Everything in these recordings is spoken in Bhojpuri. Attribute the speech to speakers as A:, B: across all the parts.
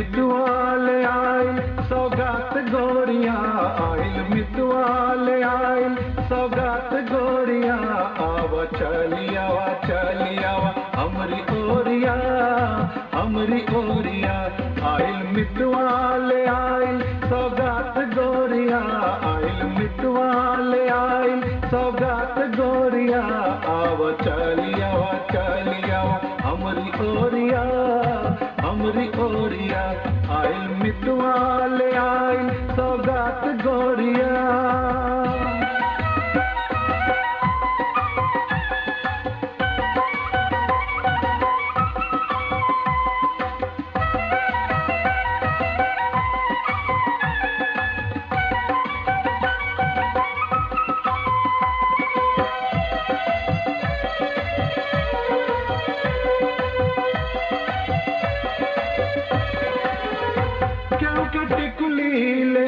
A: मितवाले आइल सौगात गोरिया, आइल मितवाले आइल सौगात गोरिया, आवा चलियावा चलियावा हमरी ओरिया, हमरी ओरिया। आइल मितवाले आइल सौगात गोरिया, आइल मितवाले आइल सौगात गोरिया, आवा चलियावा चलियावा हमरी ओरिया, हमरी ओरिया। आइल मितवाले आइल सौगात गोरिया।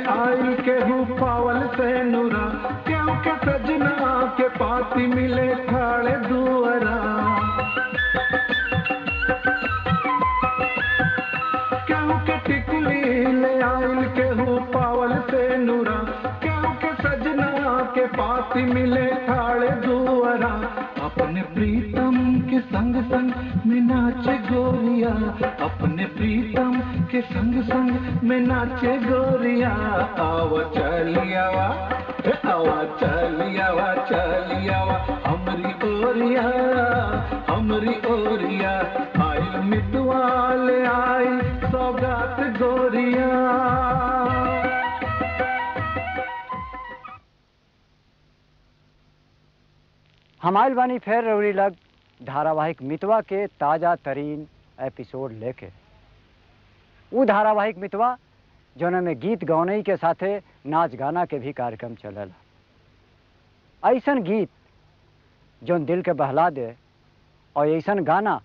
A: आइल केहू पावल से नुरा, क्यों के सजना के पाती मिले ठाड़े दुअरा, क्यों के टिकुली ले आइल केहू पावल से नुरा, क्यों के सजना के पाती मिले ठाड़े दुअरा। अपने प्रीतम के संग संग में नाचे गोरिया, अपने प्रीतम के संग संग में नाचे गोरिया, आवा चलियावा आवा चलियावा चलियावा हमरी ओरिया, हमरी ओरिया। आइल मितवाले आइल सौगात गोरिया।
B: हम आइल बानी फेर रउरी लग धारावाहिक मितवा के ताज़ा तरीन एपिसोड लेके। वो धारावाहिक मितवा जौन में गीत गौनई के साथे नाच गाना के भी कार्यक्रम चलेला। ऐसन गीत जौन दिल के बहला दे और ऐसन गाना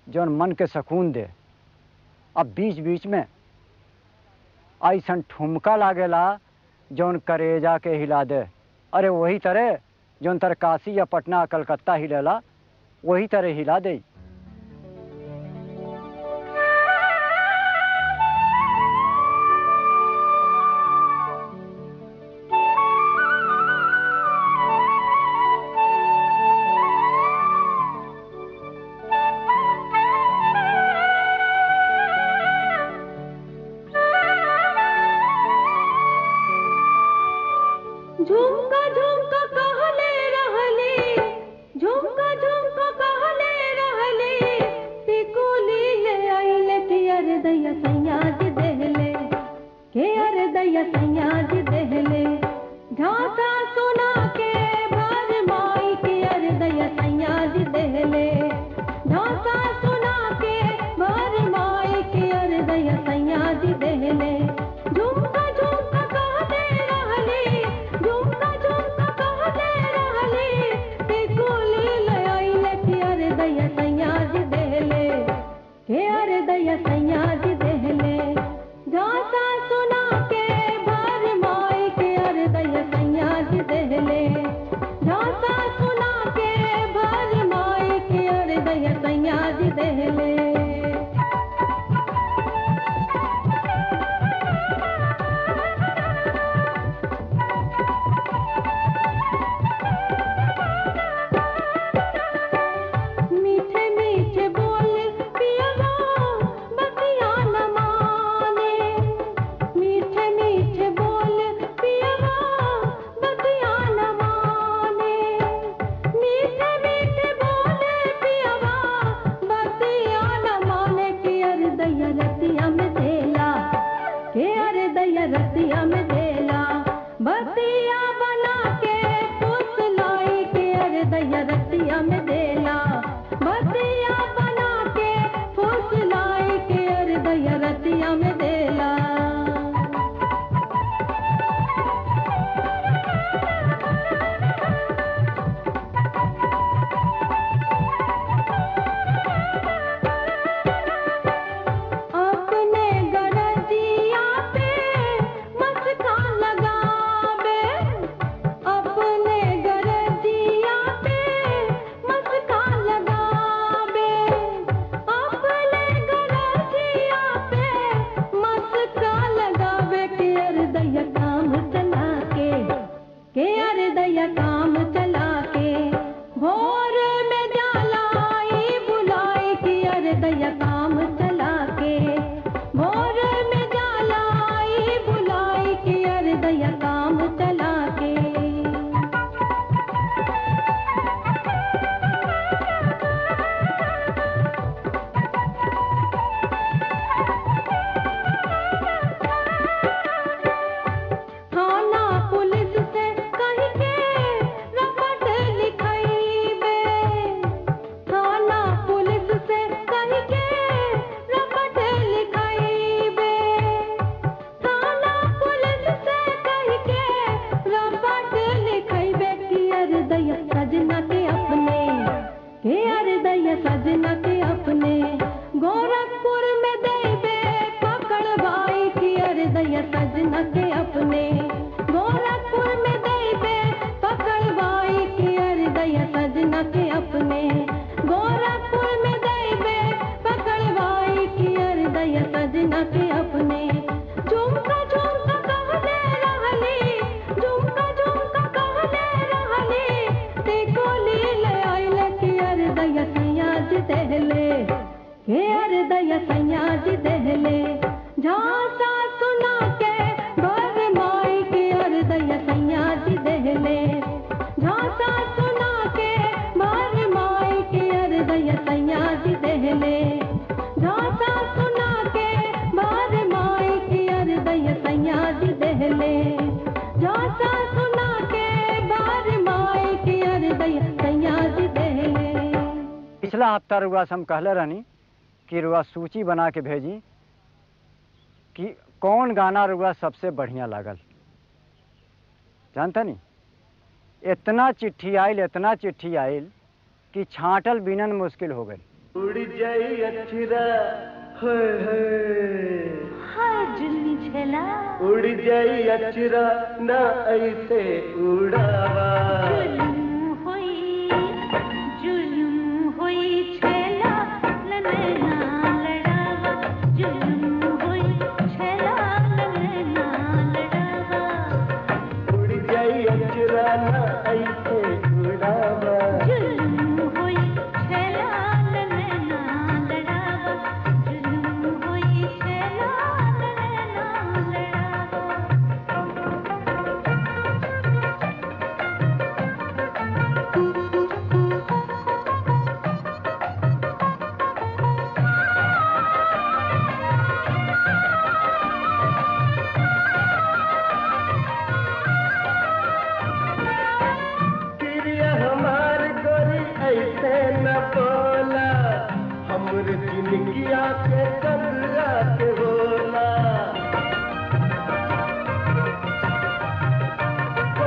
B: जौन मन के सुकून दे। अब बीच बीच में ऐसन ठुमका लागेला जौन करेजा के हिला दे। अरे वही तरह जौन तर काशी या पटना कलकत्ता हिलेला वही तरह हिला दे।
C: दया सजना के अपने गोरखपुर में देवे पकड़वाई की दया सजना के अपने गोरखपुर में देवे पकड़वाई की दया सजना के अपने गोरखपुर में देवे पकड़वाई की दया सजना के अपने झुमका झुमका कहले रहली झुमका झुमका कहले रहली देखो लीले आइल की दया सैया जी देहले के दया सैया जी देहले झांसा सुना के भर माई की दया सैया जी देहले झांसा सुना के भर माई की दया सैया जी देहले झांसा सुना के भर माई की दया सैया जी देहले झांसा सुना के भर माई की दया सैया जी देहले।
B: पिछला हफ्ता रुआ से हम कहले रहनी कि रुआ सूची बना के भेजी कि कौन गाना रुआ सबसे बढ़िया लागल। जानता नहीं, इतना चिट्ठी आयल कि छांटल बिनन मुश्किल हो गई।
A: उड़ जाई अक्षरा
C: हाय जुल्ली छेला
A: उड़ जाई अक्षरा ना ऐसे उड़ावा
C: जुल्म होई छेला लनैना लड़ावा जुल्म होई छेला लनैना लड़ावा
A: उड़ जाई अक्षरा ना ऐसे उड़ावा
C: जुल्म होई छेला लनैना लड़ावा जुल्म होई छेला लनैना लड़ावा।
A: किरिया हमार गोरी ऐसे न बोला हमर जिंदगिया के कदरा के बोला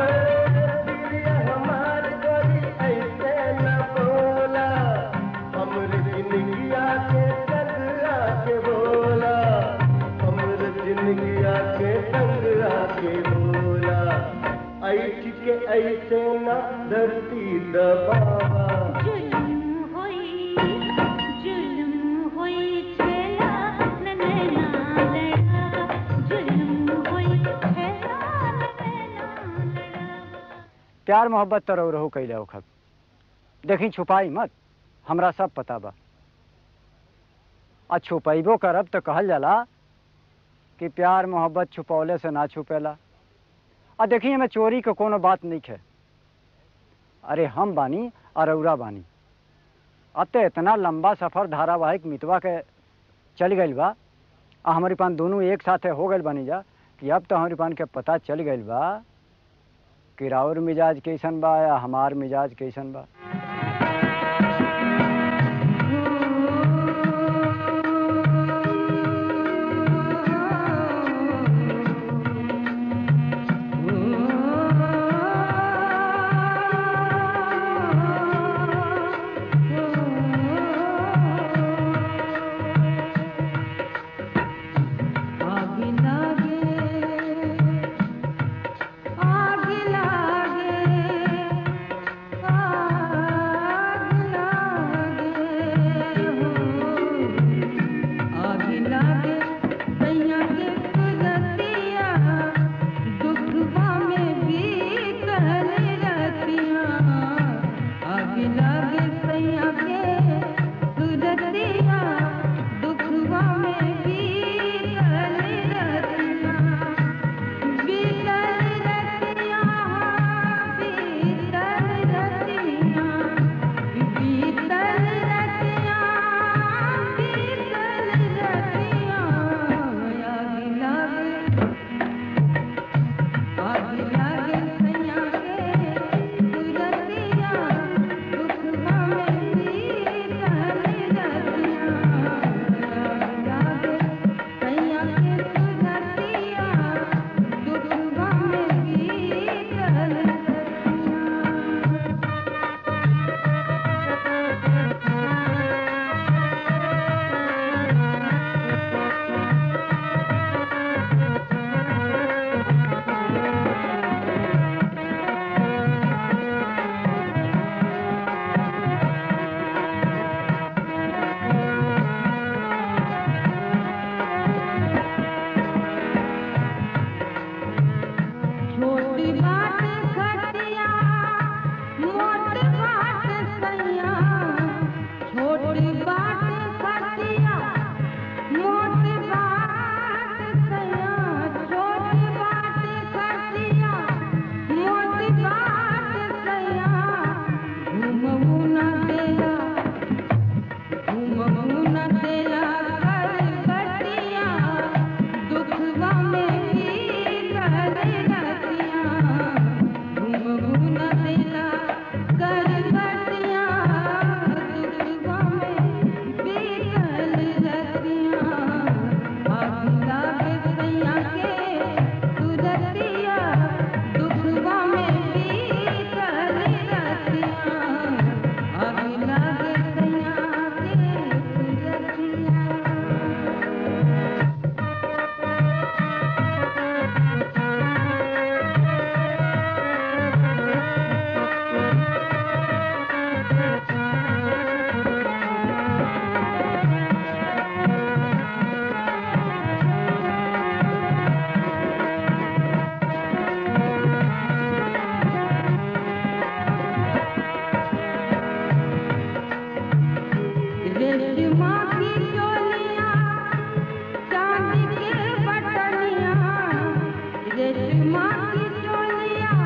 A: किरिया हमार गोरी ऐसे न बोला हमर जिंदगिया के कदरा के बोला हमर जिंदगिया के कदरा के बोला ऐठ के ऐसे न धरती दबावा
C: जुल्म होई छेला लनैना लड़ावा जुल्म होई छेला लनैना लड़ावा।
B: प्यार मोहब्बत तो रहो कैले हो खब देखी छुपाई मत, हमरा सब पता बा। आ छुपैबो करब तो कहल जाला कि प्यार मोहब्बत छुपौले से ना छुपेला। आ देखी हमें चोरी के कोनो बात नहीं है। अरे हम बानी और रउरा बानी। अब तो इतना लंबा सफ़र धारावाहिक मितवा के चल गई बा आ हमारी पान दोनों एक साथ हो गए बनी जा कि अब तो हमारी पान के पता चल गई बा कि राउर मिजाज कैसन बा या हमार मिजाज कैसन बा।
C: आगे लागे रेशमा की चोलियां चांदी के बटनियां रेशमा की चोलियां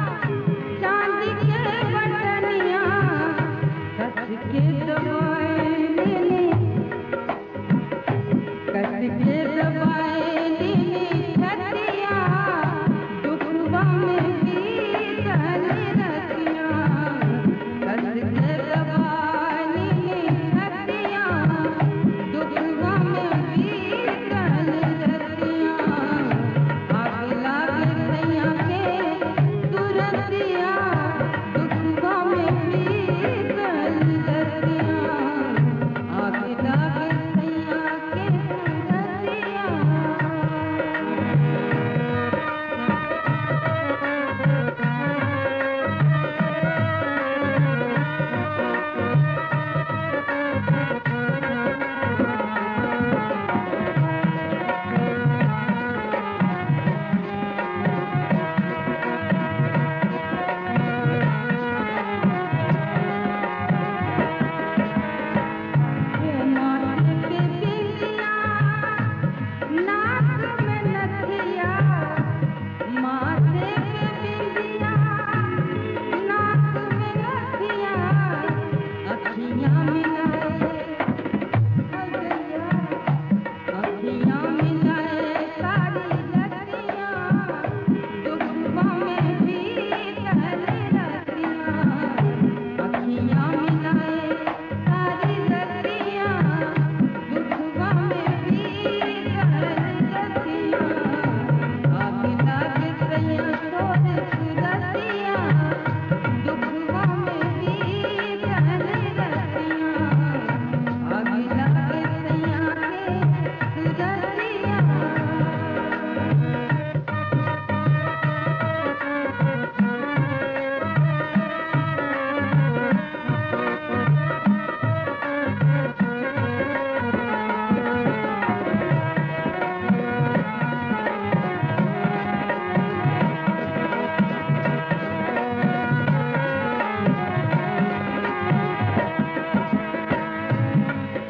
C: चांदी के बटनियां कस के दबाए नीली कस के दबाए नीली छतियां दुखवा में भी चली रतियां कस के दबाए नीली छतियां दुखवा में भी चली रतियां आग लागे सैया के तुरतियां दुखवा में भी चली रतियां आग लागे सैया के तुरतियां माथे के बिंदिया नाक में नथिया माथे के बिंदिया नाक में नथिया अखियां मिलाए अखियां मिलाए सारी रतियां दुखवा में भी चली रतियां अखियां मिलाए सारी रतियां दुखवा में भी चली रतियां आग लागे सैया तोर सुरतियां दुखवा में भी चली रतियां आग लागे सैया के सुरतियां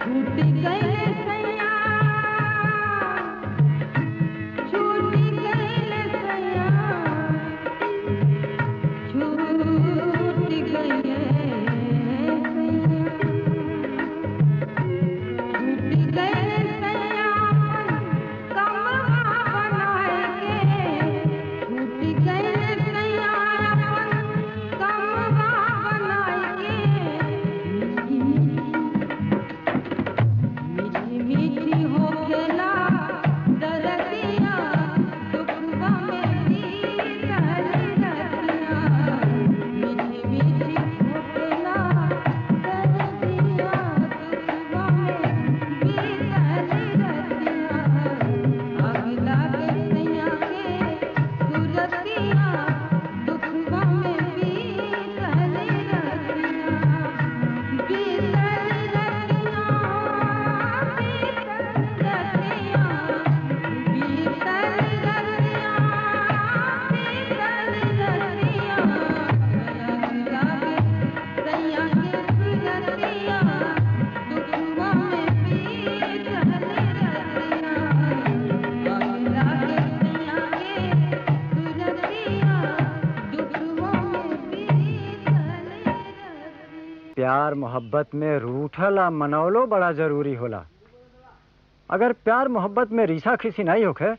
C: छूटी गई सैया छूटी गई सैया छूटी गई सैया छूटी गई सैया कमवा बनाए के छूटी गई सैया कमवा बनाए के मीठी मीठी हो खेला दरदियां दुखवा में भी चली रतियां मीठी मीठी हो खेला दरदियां दुखवा में भी चली रतियां आग लागे सैया के सुरतियां दुखवा में भी चली रतियां
B: प्यार मोहब्बत में रूठल आ मनौलो बड़ा जरूरी होला। अगर प्यार मोहब्बत में रीसा खीसी नहीं होखे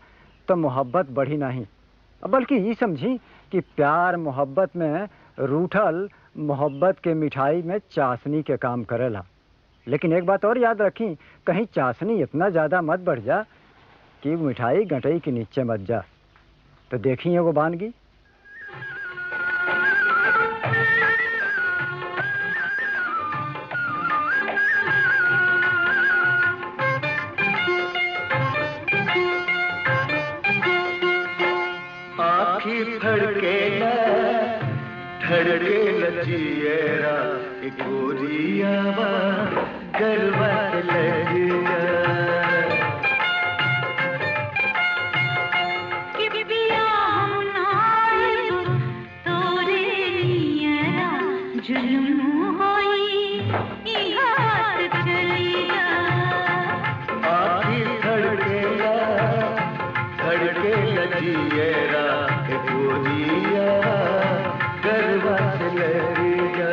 B: तो मोहब्बत बढ़ी नहीं, बल्कि ये समझी कि प्यार मोहब्बत में रूठल मोहब्बत के मिठाई में चाशनी के काम करेला। लेकिन एक बात और याद रखी, कहीं चाशनी इतना ज़्यादा मत बढ़ जा कि मिठाई गटई के नीचे मत जा। तो देखी एगो बानगी।
A: धड़के लचिएरा गोरियावा गलवा लगिया
C: जुल्म होई ई हाथ चलिया
D: जिएरा गोरिया गरबा से लगिया।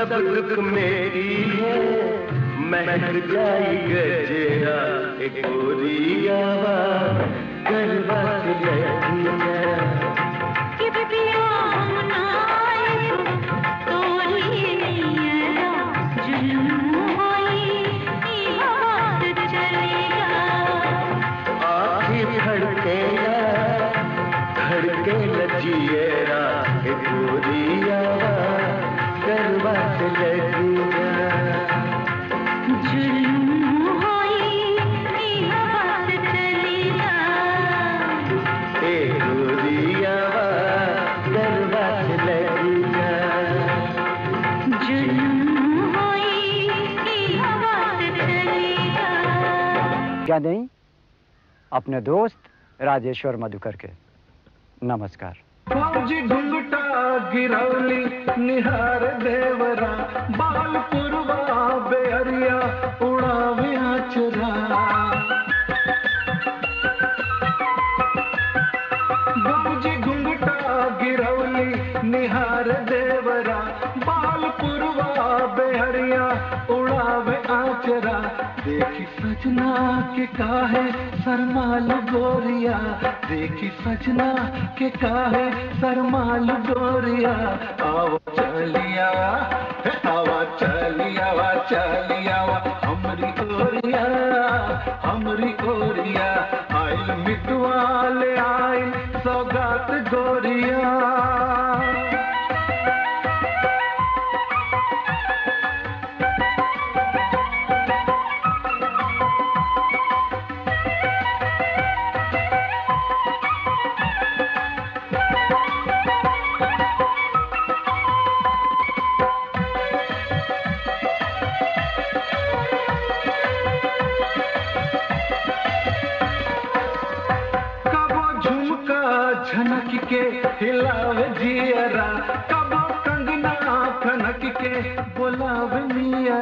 D: सब दुख मेरी है, महक जाई गजरा एक गोरिया गरबा से लगी जा।
C: कि पिया ना आए तोरी नैया जुल्म होई ई हाथ चलेगा।
D: आखिर धड़के लजिएरा एक गोरिया गरबा से लगी जा।
C: जुल्म होई ई हाथ चलेगा।
D: एक गोरिया गरबा से लगी जा।
C: जुल्म होई ई हाथ चलेगा।
B: क्या नहीं अपने दोस्त राजेश्वर मधुकर के नमस्कार।
A: फौजी घुंघटा गिरौली निहार देवरा, बाल पुरवा बेअरिया उड़ावे आचरा। फौजी घुंघटा गिरौली निहार देवरा, बाल पुरवा बेअरिया उड़ावे आचरा। देखी सजना के काहे सरमाल गोरिया, देखी सजना के काहे सरमाल गोरिया। आवा चलिया आवा चलिया आवा चलिया हमरी गोरिया हमरी गोरिया। आइल मितवाले आइल सौगात गोरिया। झनक के हिलावे जियरा, कबो कंगना खनक के बोलावे मियरा।